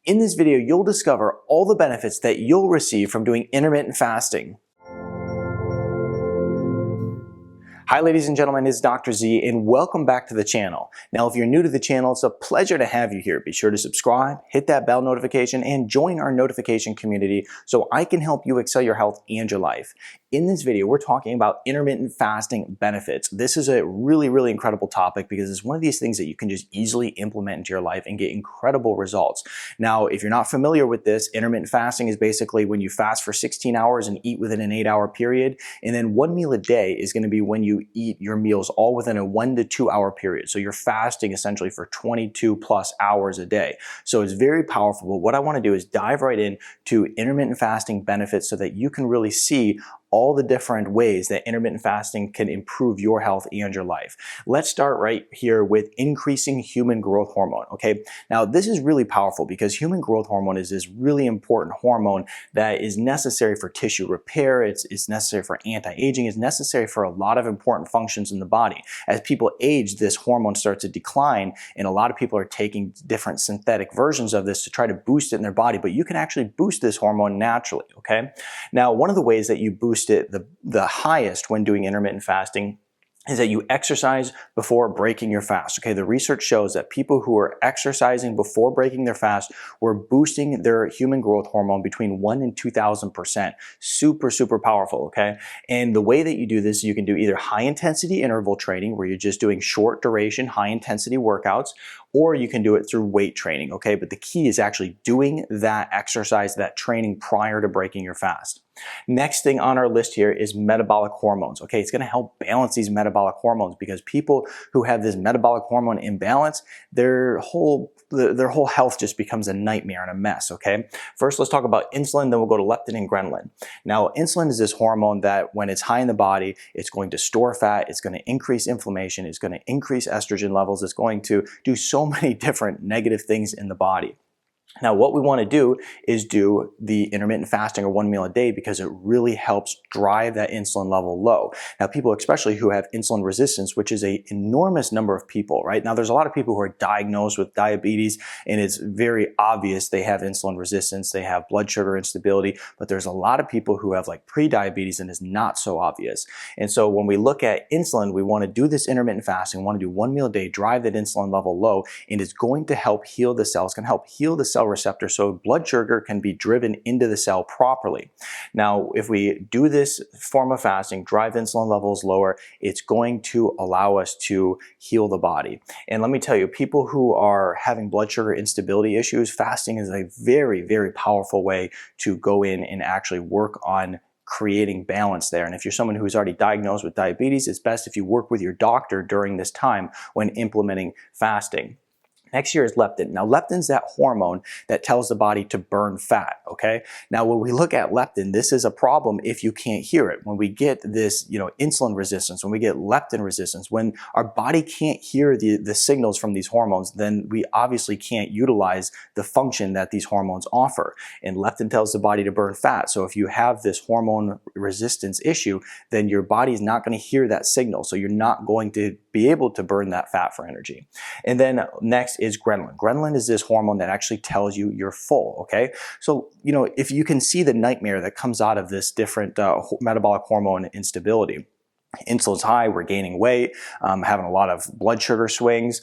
In this video, you'll discover all the benefits that you'll receive from doing intermittent fasting. Hi ladies and gentlemen, it's Dr. Z and welcome back to the channel. Now if you're new to the channel, it's a pleasure to have you here. Be sure to subscribe, hit that bell notification, and join our notification community so I can help you excel your health and your life. In this video, we're talking about intermittent fasting benefits. This is a really incredible topic because it's one of these things that you can just easily implement into your life and get incredible results. Now, if you're not familiar with this, intermittent fasting is basically when you fast for 16 hours and eat within an 8-hour period. And then one meal a day is going to be when you eat your meals all within a 1 to 2 hour period. So you're fasting essentially for 22 plus hours a day. So it's very powerful. But what I want to do is dive right into intermittent fasting benefits so that you can really see all the different ways that intermittent fasting can improve your health and your life. Let's start right here with increasing human growth hormone, okay? Now, this is really powerful because human growth hormone is this really important hormone that is necessary for tissue repair, it's necessary for anti-aging, it's necessary for a lot of important functions in the body. As people age, this hormone starts to decline, and a lot of people are taking different synthetic versions of this to try to boost it in their body, but you can actually boost this hormone naturally, okay? Now, one of the ways that you boost it the highest when doing intermittent fasting is that you exercise before breaking your fast. Okay, the research shows that people who are exercising before breaking their fast were boosting their human growth hormone between 1,000 and 2,000%. Super powerful, okay? And the way that you do this, you can do either high intensity interval training where you're just doing short duration, high intensity workouts, or you can do it through weight training, okay? But the key is actually doing that exercise, that training prior to breaking your fast. Next thing on our list here is metabolic hormones, okay? It's gonna help balance these metabolic hormones because people who have this metabolic hormone imbalance, their whole health just becomes a nightmare and a mess, okay? First, let's talk about insulin, then we'll go to leptin and ghrelin. Now, insulin is this hormone that when it's high in the body, it's going to store fat, it's gonna increase inflammation, it's gonna increase estrogen levels, it's going to do so many different negative things in the body. Now, what we want to do is do the intermittent fasting or 1 meal a day because it really helps drive that insulin level low. Now, people especially who have insulin resistance, which is an enormous number of people, right? Now, there's a lot of people who are diagnosed with diabetes and it's very obvious they have insulin resistance, they have blood sugar instability, but there's a lot of people who have like pre-diabetes and it's not so obvious. And so when we look at insulin, we want to do this intermittent fasting, we want to do 1 meal a day, drive that insulin level low, and it's going to help heal the cells, can help heal the cell receptor so blood sugar can be driven into the cell properly. Now, if we do this form of fasting, drive insulin levels lower, it's going to allow us to heal the body. And let me tell you, people who are having blood sugar instability issues, fasting is a very powerful way to go in and actually work on creating balance there. And if you're someone who's already diagnosed with diabetes, it's best if you work with your doctor during this time when implementing fasting. Next here is leptin. Now, leptin's that hormone that tells the body to burn fat, okay? Now, when we look at leptin, this is a problem if you can't hear it. When we get this, insulin resistance, when we get leptin resistance, when our body can't hear the signals from these hormones, then we obviously can't utilize the function that these hormones offer. And leptin tells the body to burn fat. So if you have this hormone resistance issue, then your body's not going to hear that signal. So you're not going to be able to burn that fat for energy. And then next is ghrelin. Ghrelin is this hormone that actually tells you you're full, okay? So, if you can see the nightmare that comes out of this different metabolic hormone instability. Insulin's high, we're gaining weight, having a lot of blood sugar swings.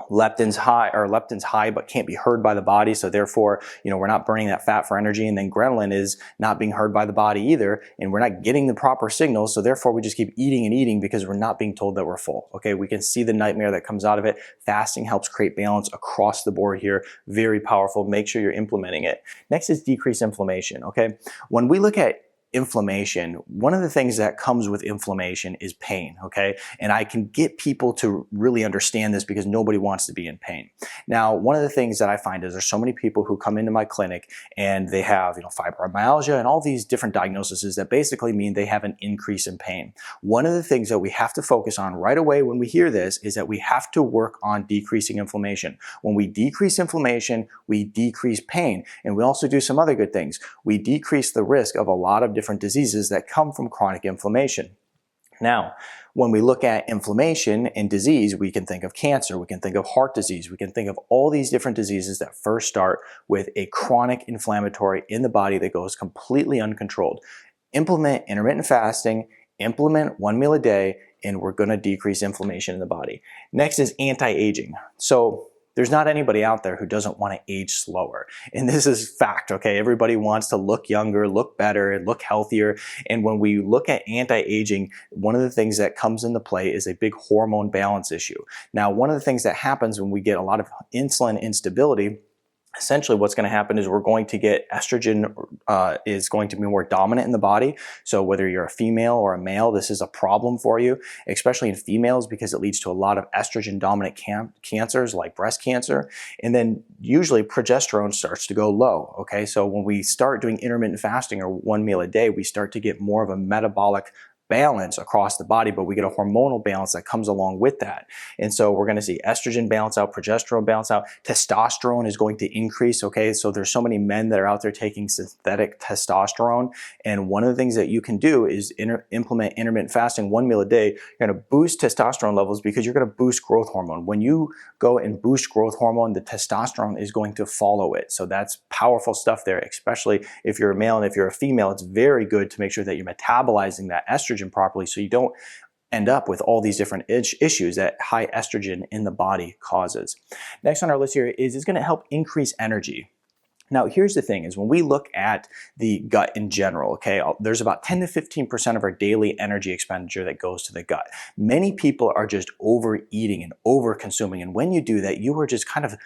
Leptin's high but can't be heard by the body, so therefore we're not burning that fat for energy, and then ghrelin is not being heard by the body either, and we're not getting the proper signals, so therefore we just keep eating and eating because we're not being told that we're full. Okay, we can see the nightmare that comes out of it. Fasting helps create balance across the board here. Very powerful. Make sure you're implementing it. Next is decrease inflammation. Okay, when we look at inflammation, one of the things that comes with inflammation is pain, okay? And I can get people to really understand this because nobody wants to be in pain. Now, one of the things that I find is there's so many people who come into my clinic and they have, fibromyalgia and all these different diagnoses that basically mean they have an increase in pain. One of the things that we have to focus on right away when we hear this is that we have to work on decreasing inflammation. When we decrease inflammation, we decrease pain, and we also do some other good things. We decrease the risk of a lot of different diseases that come from chronic inflammation. Now, when we look at inflammation and disease, we can think of cancer, we can think of heart disease, we can think of all these different diseases that first start with a chronic inflammatory in the body that goes completely uncontrolled. Implement intermittent fasting, implement 1 meal a day, and we're going to decrease inflammation in the body. Next is anti-aging. So there's not anybody out there who doesn't want to age slower. And this is fact, okay? Everybody wants to look younger, look better, and look healthier. And when we look at anti-aging, one of the things that comes into play is a big hormone balance issue. Now, one of the things that happens when we get a lot of insulin instability, essentially what's going to happen is we're going to get estrogen is going to be more dominant in the body. So whether you're a female or a male, this is a problem for you, especially in females, because it leads to a lot of estrogen dominant cancers like breast cancer. And then usually progesterone starts to go low. Okay, so when we start doing intermittent fasting or 1 meal a day, we start to get more of a metabolic balance across the body, but we get a hormonal balance that comes along with that. And so we're going to see estrogen balance out, progesterone balance out, testosterone is going to increase, okay? So there's so many men that are out there taking synthetic testosterone, and one of the things that you can do is implement intermittent fasting 1 meal a day. You're going to boost testosterone levels because you're going to boost growth hormone. When you go and boost growth hormone, the testosterone is going to follow it. So that's powerful stuff there, especially if you're a male, and if you're a female, it's very good to make sure that you're metabolizing that estrogen properly so you don't end up with all these different issues that high estrogen in the body causes. Next on our list here is it's going to help increase energy. Now, here's the thing is when we look at the gut in general, okay, there's about 10 to 15% of our daily energy expenditure that goes to the gut. Many people are just overeating and over consuming. And when you do that, you are just kind of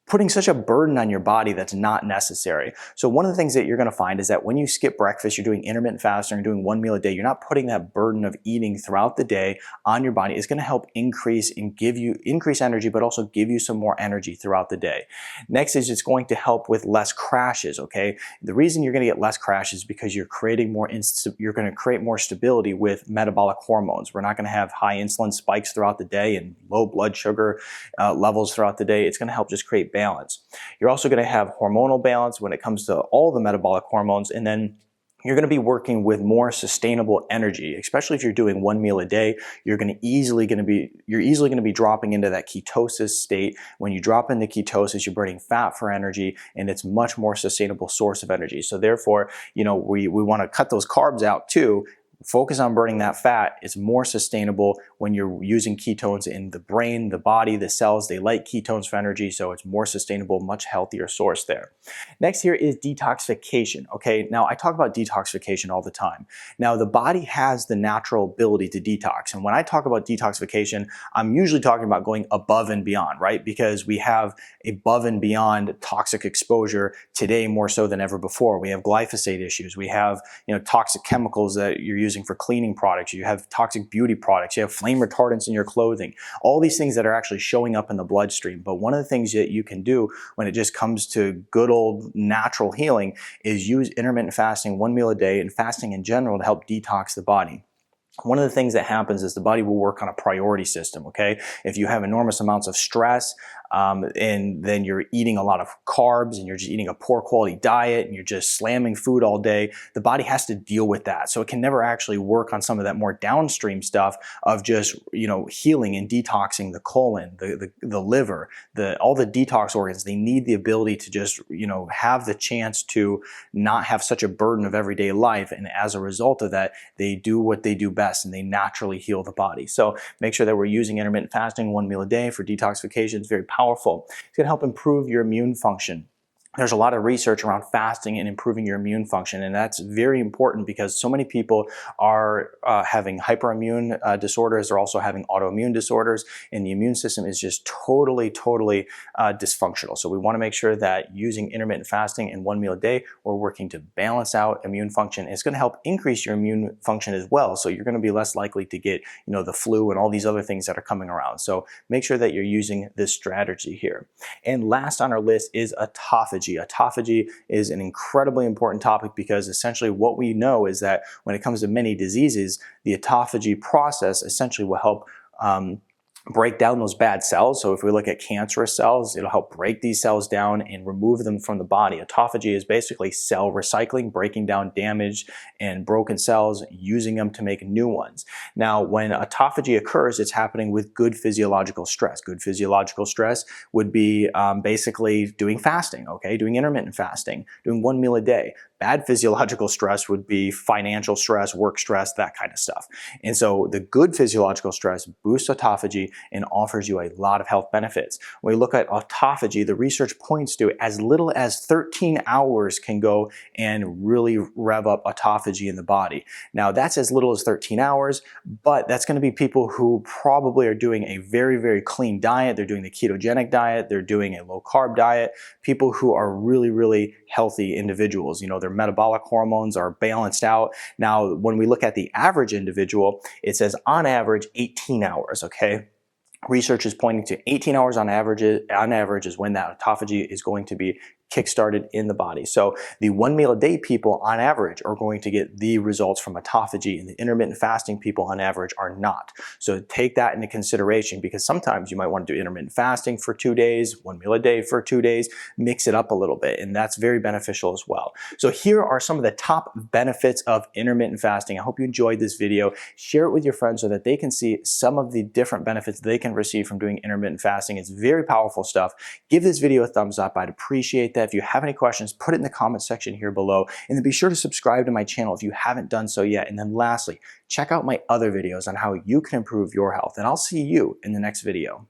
putting such a burden on your body that's not necessary. So one of the things that you're going to find is that when you skip breakfast, you're doing intermittent fasting, you're doing 1 meal a day, you're not putting that burden of eating throughout the day on your body. It's going to help increase energy, but also give you some more energy throughout the day. Next is it's going to help with less crashes, okay? The reason you're going to get less crashes is because you're going to create more stability with metabolic hormones. We're not going to have high insulin spikes throughout the day and low blood sugar levels throughout the day. It's going to help just create balance. You're also going to have hormonal balance when it comes to all the metabolic hormones, and then you're going to be working with more sustainable energy, especially if you're doing 1 meal a day. You're easily going to be dropping into that ketosis state. When you drop into ketosis, you're burning fat for energy, and it's much more sustainable source of energy. So therefore, we want to cut those carbs out too. Focus on burning that fat. It's more sustainable when you're using ketones in the brain, the body, the cells. They like ketones for energy, so it's more sustainable, much healthier source there. Next here is detoxification. Okay, now I talk about detoxification all the time. Now the body has the natural ability to detox, and when I talk about detoxification, I'm usually talking about going above and beyond, right? Because we have above and beyond toxic exposure today more so than ever before. We have glyphosate issues. We have toxic chemicals that you're using for cleaning products, you have toxic beauty products, you have flame retardants in your clothing, all these things that are actually showing up in the bloodstream. But one of the things that you can do when it just comes to good old natural healing is use intermittent fasting 1 meal a day and fasting in general to help detox the body. One of the things that happens is the body will work on a priority system, okay? If you have enormous amounts of stress, and then you're eating a lot of carbs and you're just eating a poor quality diet and you're just slamming food all day, the body has to deal with that. So it can never actually work on some of that more downstream stuff of just, healing and detoxing the colon, the liver, all the detox organs. They need the ability to just, have the chance to not have such a burden of everyday life. And as a result of that, they do what they do best and they naturally heal the body. So make sure that we're using intermittent fasting 1 meal a day for detoxification. It's very powerful. It's going to help improve your immune function. There's a lot of research around fasting and improving your immune function, and that's very important because so many people are having hyperimmune disorders. They're also having autoimmune disorders, and the immune system is just totally dysfunctional. So we want to make sure that using intermittent fasting and 1 meal a day, we're working to balance out immune function. It's going to help increase your immune function as well. So you're going to be less likely to get, the flu and all these other things that are coming around. So make sure that you're using this strategy here. And last on our list is autophagy. Autophagy is an incredibly important topic because essentially what we know is that when it comes to many diseases, the autophagy process essentially will help break down those bad cells. So if we look at cancerous cells, it'll help break these cells down and remove them from the body. Autophagy is basically cell recycling, breaking down damaged and broken cells, using them to make new ones. Now, when autophagy occurs, it's happening with good physiological stress. Good physiological stress would be basically doing fasting, okay, doing intermittent fasting, doing 1 meal a day. Bad physiological stress would be financial stress, work stress, that kind of stuff. And so the good physiological stress boosts autophagy and offers you a lot of health benefits. When we look at autophagy, the research points to as little as 13 hours can go and really rev up autophagy in the body. Now, that's as little as 13 hours, but that's going to be people who probably are doing a very, very clean diet. They're doing the ketogenic diet. They're doing a low carb diet. People who are really, really healthy individuals. You know, their metabolic hormones are balanced out. Now, when we look at the average individual, it says on average 18 hours, okay? Research is pointing to 18 hours on average is when that autophagy is going to be kickstarted in the body. So the 1 meal a day people on average are going to get the results from autophagy, and the intermittent fasting people on average are not. So take that into consideration, because sometimes you might want to do intermittent fasting for 2 days, 1 meal a day for 2 days, mix it up a little bit, and that's very beneficial as well. So here are some of the top benefits of intermittent fasting. I hope you enjoyed this video. Share it with your friends so that they can see some of the different benefits they can receive from doing intermittent fasting. It's very powerful stuff. Give this video a thumbs up. I'd appreciate that. If you have any questions, put it in the comment section here below, and then be sure to subscribe to my channel if you haven't done so yet. And then lastly, check out my other videos on how you can improve your health, and I'll see you in the next video.